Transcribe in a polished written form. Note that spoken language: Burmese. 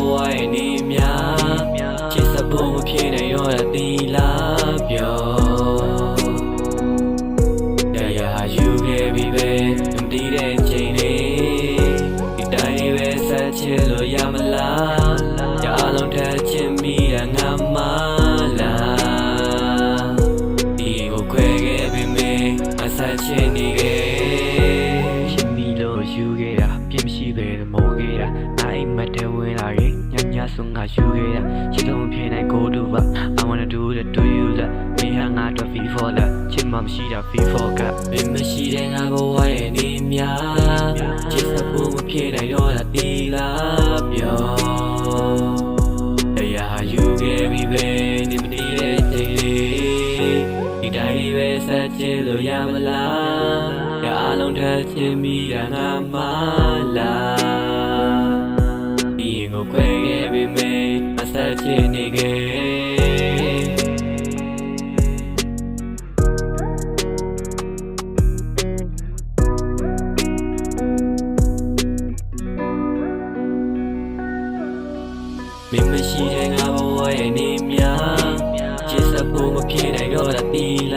ဝရဲ့နေများချစ်စဖို့မဖြစ်နိုင်တော့တာတီလာပြောတရားယူခဲ့ပြီပဲမတည်တဲ့ချိန်လေးဒီတိုင်းပဲဆက်ချစ်လို့ရမလားကြားလုံးထက်ချစ်မိတာငါမလားဒီကိုခွဲခဲ့ပြီမေမဆက်ချစ်နေခဲ့ရှင်မီလို့ယူခဲ့တာပြင်းမရှိပဲမိုးခဲ့တာအိမ်မတဲဝင်လာခဲ့ညဆုံးငါယူခဲ့တာချစ်လို့မဖြစ်နိုင်ကိုတူပါ I wanna do that to you that မင်းဟာငါတော့ feel for that ချစ်မှမရှိတာ feel for ကမင်းမရှိတဲ့ငါဘဝရဲ့နေများချစ်စဖို့မဖြစ်နိုင်တော့တာတီလာပြောတရားယူခဲ့ပြီပဲဒီမတည်တဲ့ချိန်လေးဒီတိုင်းပဲဆက်ချစ်လို့ရမလားအားလုံးထက်ချင်မိတာငါမလားဒီကိုခွဲခဲ့ပြီမေမဆက်ချင်နေခဲ့မင်းမရှိတဲ့ငါဘဝရဲ့နေများချစ်စဖို့မဖြစ်နိုင်တော့တာတီလာ